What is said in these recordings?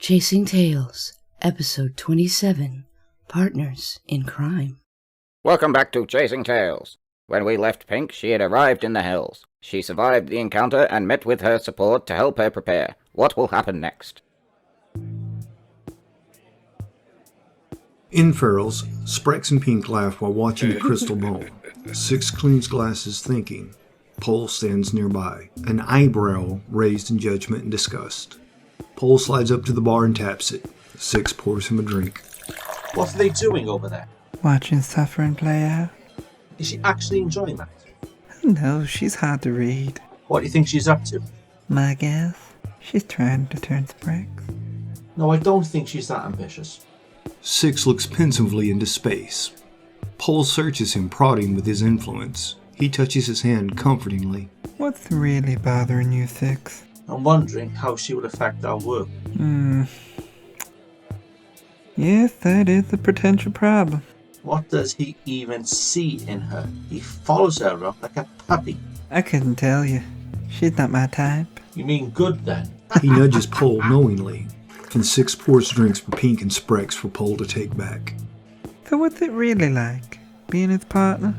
Chasing Tales, Episode 27, Partners in Crime. Welcome back to Chasing Tales. When we left Pink, she had arrived in the hills. She survived the encounter and met with her support to help her prepare. What will happen next? In Farrell's, Sprex and Pink laugh while watching the crystal ball. Six cleans glasses thinking. Pole stands nearby, an eyebrow raised in judgment and disgust. Pole slides up to the bar and taps it. Six pours him a drink. What are they doing over there? Watching suffering play out. Is she actually enjoying that? No, she's hard to read. What do you think she's up to? My guess, she's trying to turn Sprex. No, I don't think she's that ambitious. Six looks pensively into space. Pole searches him, prodding with his influence. He touches his hand comfortingly. What's really bothering you, Six? I'm wondering how she will affect our work. Yes, that is a potential problem. What does he even see in her? He follows her around like a puppy. I couldn't tell you. She's not my type. You mean good then? He nudges Pole knowingly, and Six pours drinks for Pink and Sprex for Pole to take back. So what's it really like, being his partner?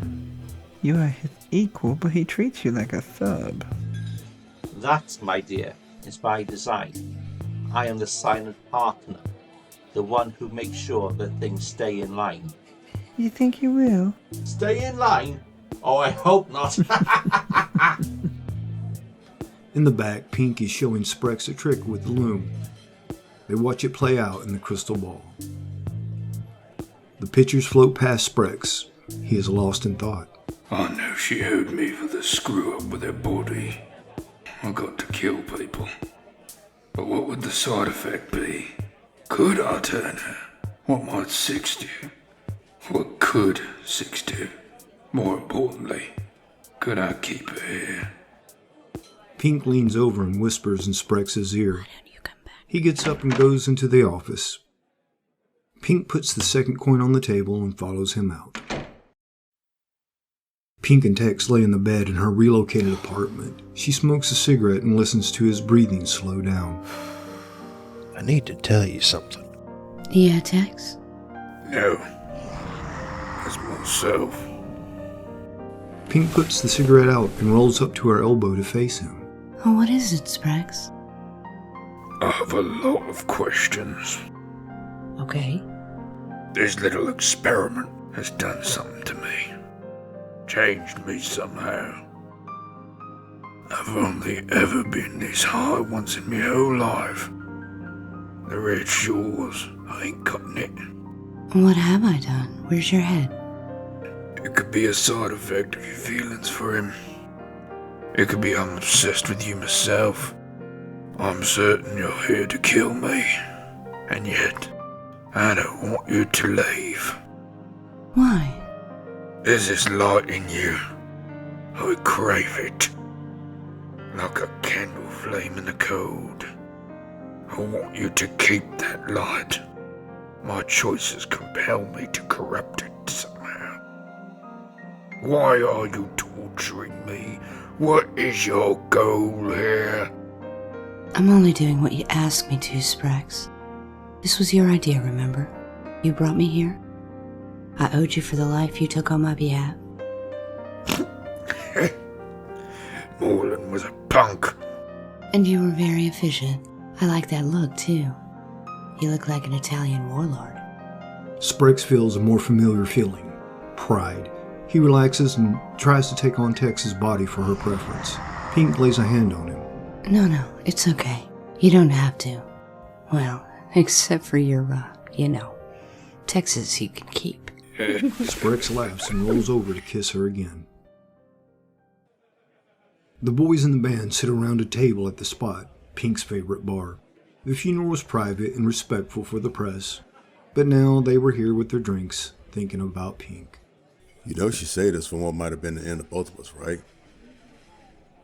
You are his equal, but he treats you like a sub. That, my dear, is by design. I am the silent partner, the one who makes sure that things stay in line. You think you will? Stay in line? Oh, I hope not. In the back, Pink is showing Sprex a trick with the loom. They watch it play out in the crystal ball. The pictures float past Sprex. He is lost in thought. I knew she owed me for the screw up with her body. I got to kill people. But what would the side effect be? Could I turn her? What might Six do? What could Six do? More importantly, could I keep her here? Pink leans over and whispers in Sprex's ear. He gets up and goes into the office. Pink puts the second coin on the table and follows him out. Pink and Tex lay in the bed in her relocated apartment. She smokes a cigarette and listens to his breathing slow down. I need to tell you something. Yeah, Tex? No. That's myself. Pink puts the cigarette out and rolls up to her elbow to face him. Oh, what is it, Sprex? I have a lot of questions. Okay. This little experiment has done something to me. Changed me somehow. I've only ever been this high once in my whole life. The red shores, I ain't cutting it. What have I done? Where's your head? It could be a side effect of your feelings for him. It could be I'm obsessed with you myself. I'm certain you're here to kill me. And yet, I don't want you to leave. Why? There's this light in you. I crave it. Like a candle flame in the cold. I want you to keep that light. My choices compel me to corrupt it somehow. Why are you torturing me? What is your goal here? I'm only doing what you asked me to, Sprex. This was your idea, remember? You brought me here. I owed you for the life you took on my behalf. Moreland was a punk. And you were very efficient. I like that look, too. You look like an Italian warlord. Sprex feels a more familiar feeling. Pride. He relaxes and tries to take on Tex's body for her preference. Pink lays a hand on him. No, it's okay. You don't have to. Well, except for your, Texas you can keep. Sprex laughs and rolls over to kiss her again. The boys in the band sit around a table at the Spot, Pink's favorite bar. The funeral was private and respectful for the press, but now they were here with their drinks, thinking about Pink. You know she saved us from what might have been the end of both of us, right?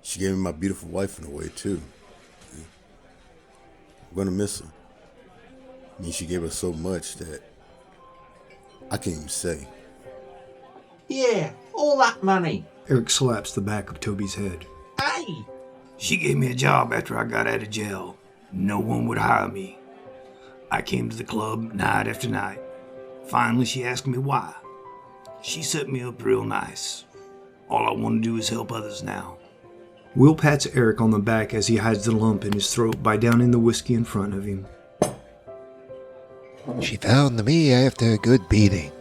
She gave me my beautiful wife in a way, too. I'm gonna miss her. I mean, she gave us so much that I can't even say. Yeah, all that money. Eric slaps the back of Toby's head. Hey! She gave me a job after I got out of jail. No one would hire me. I came to the club night after night. Finally, she asked me why. She set me up real nice. All I want to do is help others now. Will pats Eric on the back as he hides the lump in his throat by downing the whiskey in front of him. She found me after a good beating.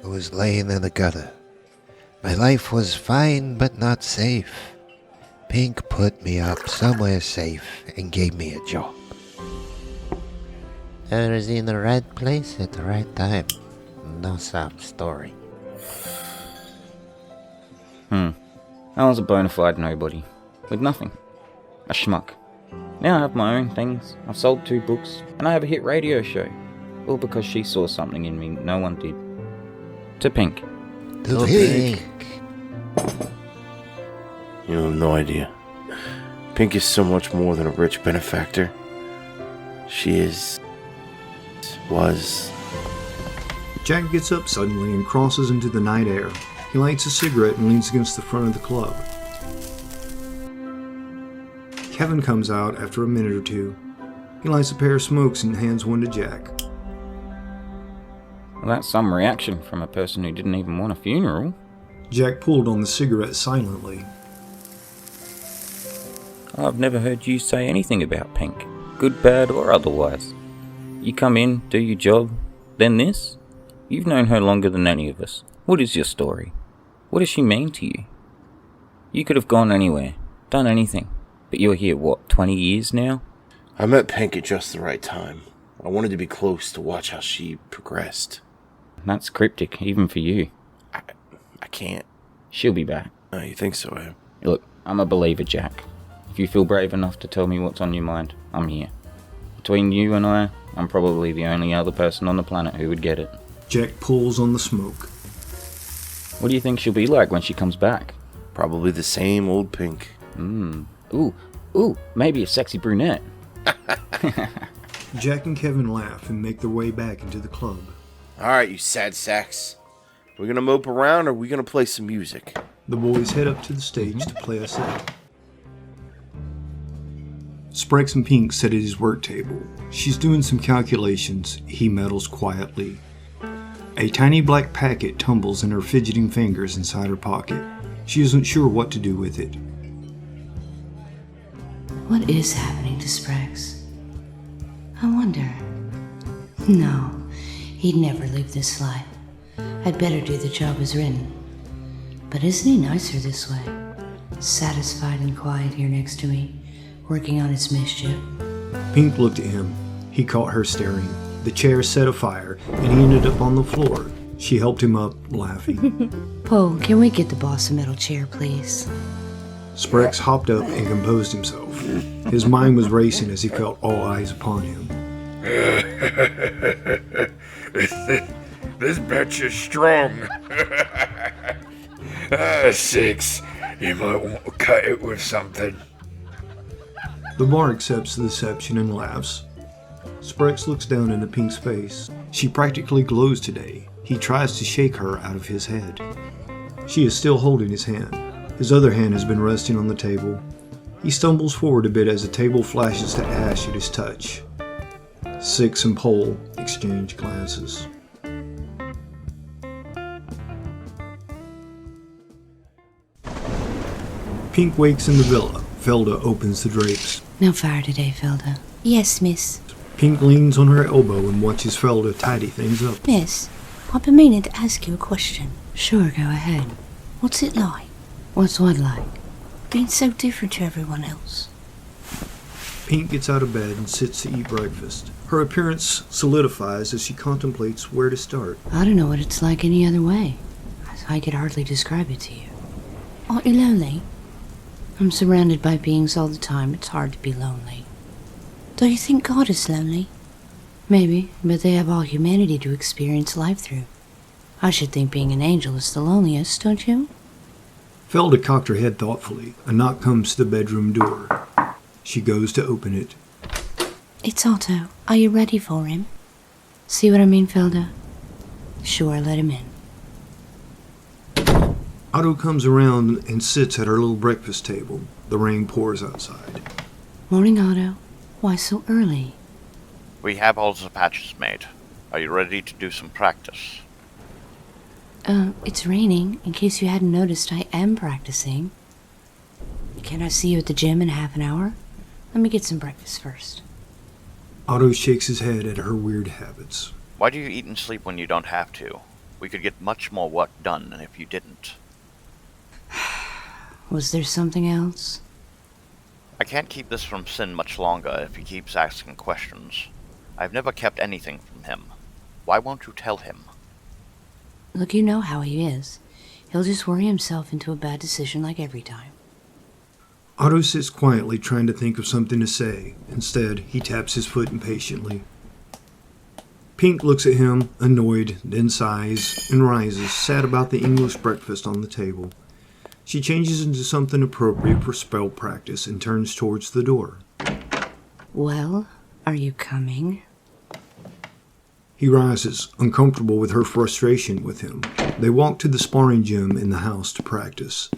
I was laying in the gutter. My life was fine but not safe. Pink put me up somewhere safe and gave me a job. I was in the right place at the right time. No sob story. I was a bona fide nobody. With nothing. A schmuck. Now I have my own things. I've sold 2 books. And I have a hit radio show. All because she saw something in me no one did. To Pink. To Pink. You have no idea. Pink is so much more than a rich benefactor. She was... Jack gets up suddenly and crosses into the night air. He lights a cigarette and leans against the front of the club. Kevin comes out after a minute or two. He lights a pair of smokes and hands one to Jack. Well, that's some reaction from a person who didn't even want a funeral. Jack pulled on the cigarette silently. I've never heard you say anything about Pink. Good, bad, or otherwise. You come in, do your job, then this? You've known her longer than any of us. What is your story? What does she mean to you? You could have gone anywhere, done anything. But you're here, 20 years now? I met Pink at just the right time. I wanted to be close to watch how she progressed. That's cryptic, even for you. I can't. She'll be back. Oh, you think so, eh? Look, I'm a believer, Jack. If you feel brave enough to tell me what's on your mind, I'm here. Between you and I, I'm probably the only other person on the planet who would get it. Jack pulls on the smoke. What do you think she'll be like when she comes back? Probably the same old Pink. Ooh, maybe a sexy brunette. Jack and Kevin laugh and make their way back into the club. Alright, you sad sacks. We're gonna mope around or are we gonna play some music? The boys head up to the stage to play a set. Sprex and Pink sit at his work table. She's doing some calculations. He meddles quietly. A tiny black packet tumbles in her fidgeting fingers inside her pocket. She isn't sure what to do with it. What is happening to Sprex? I wonder. No, he'd never live this life. I'd better do the job as written. But isn't he nicer this way? Satisfied and quiet here next to me, working on his mischief. Pink looked at him. He caught her staring. The chair set afire, and he ended up on the floor. She helped him up, laughing. Poe, can we get the boss a metal chair, please? Sprex hopped up and composed himself. His mind was racing as he felt all eyes upon him. This batch is strong. 6. You might want to cut it with something. The bar accepts the deception and laughs. Sprex looks down into Pink's face. She practically glows today. He tries to shake her out of his head. She is still holding his hand. His other hand has been resting on the table. He stumbles forward a bit as the table flashes to ash at his touch. Six and Pole exchange glances. Pink wakes in the villa. Felda opens the drapes. No fire today, Felda. Yes, miss. Pink leans on her elbow and watches Felda tidy things up. Miss, I've been meaning to ask you a question. Sure, go ahead. What's it like? What's what like? Being so different to everyone else. Pink gets out of bed and sits to eat breakfast. Her appearance solidifies as she contemplates where to start. I don't know what it's like any other way. I could hardly describe it to you. Aren't you lonely? I'm surrounded by beings all the time. It's hard to be lonely. Do you think God is lonely? Maybe, but they have all humanity to experience life through. I should think being an angel is the loneliest, don't you? Felda cocked her head thoughtfully. A knock comes to the bedroom door. She goes to open it. It's Otto. Are you ready for him? See what I mean, Felda? Sure, let him in. Otto comes around and sits at her little breakfast table. The rain pours outside. Morning, Otto. Why so early? We have all the patches made. Are you ready to do some practice? It's raining. In case you hadn't noticed, I am practicing. Can I see you at the gym in half an hour? Let me get some breakfast first. Otto shakes his head at her weird habits. Why do you eat and sleep when you don't have to? We could get much more work done than if you didn't. Was there something else? I can't keep this from Sin much longer if he keeps asking questions. I've never kept anything from him. Why won't you tell him? Look, you know how he is. He'll just worry himself into a bad decision like every time. Otto sits quietly trying to think of something to say. Instead, he taps his foot impatiently. Pink looks at him, annoyed, then sighs, and rises, sad about the English breakfast on the table. She changes into something appropriate for spell practice and turns towards the door. Well, are you coming? He rises, uncomfortable with her frustration with him. They walk to the sparring gym in the house to practice.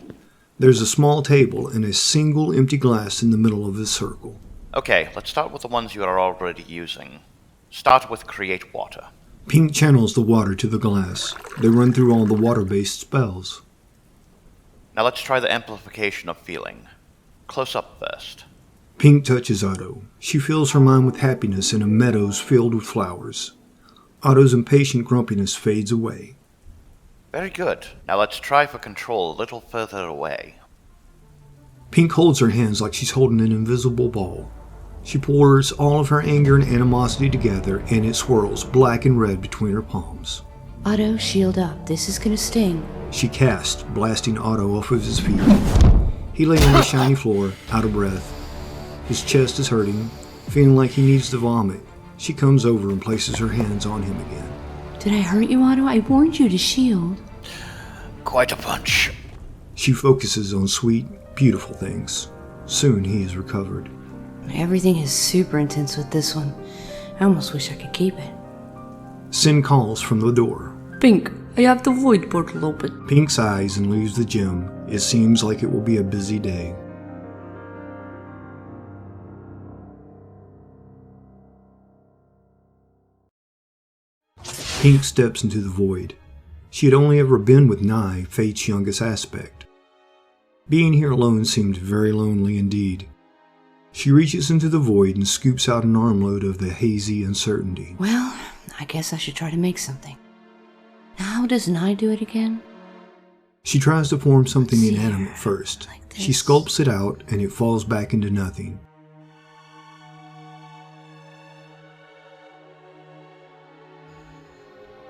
There's a small table and a single empty glass in the middle of the circle. Okay, let's start with the ones you are already using. Start with Create Water. Pink channels the water to the glass. They run through all the water-based spells. Now let's try the Amplification of Feeling. Close up first. Pink touches Otto. She fills her mind with happiness in a meadows filled with flowers. Otto's impatient grumpiness fades away. Very good. Now let's try for Control a little further away. Pink holds her hands like she's holding an invisible ball. She pours all of her anger and animosity together, and it swirls black and red between her palms. Otto, shield up. This is gonna sting. She casts, blasting Otto off of his feet. He lay on the shiny floor, out of breath. His chest is hurting, feeling like he needs to vomit. She comes over and places her hands on him again. Did I hurt you, Otto? I warned you to shield. Quite a punch. She focuses on sweet, beautiful things. Soon he is recovered. Everything is super intense with this one. I almost wish I could keep it. Sin calls from the door. Pink, I have the void portal open. Pink sighs and leaves the gym. It seems like it will be a busy day. Pink steps into the void. She had only ever been with Nye, Fate's youngest aspect. Being here alone seemed very lonely indeed. She reaches into the void and scoops out an armload of the hazy uncertainty. Well, I guess I should try to make something. Now, how does Nye do it again? She tries to form something inanimate first. Like She sculpts it out and it falls back into nothing.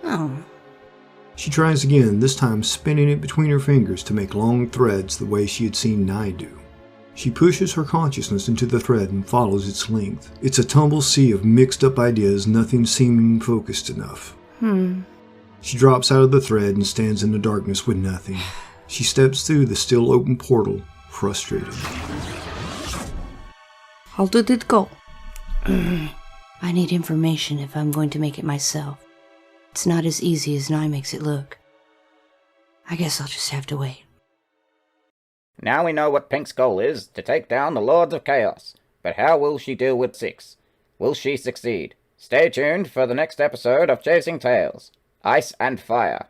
Oh. She tries again, this time spinning it between her fingers to make long threads the way she had seen Nye do. She pushes her consciousness into the thread and follows its length. It's a tumble sea of mixed up ideas, nothing seeming focused enough. She drops out of the thread and stands in the darkness with nothing. She steps through the still open portal, frustrated. How did it go? I need information if I'm going to make it myself. It's not as easy as Nye makes it look. I guess I'll just have to wait. Now we know what Pink's goal is, to take down the Lords of Chaos. But how will she deal with Six? Will she succeed? Stay tuned for the next episode of Chasing Tales, Ice and Fire.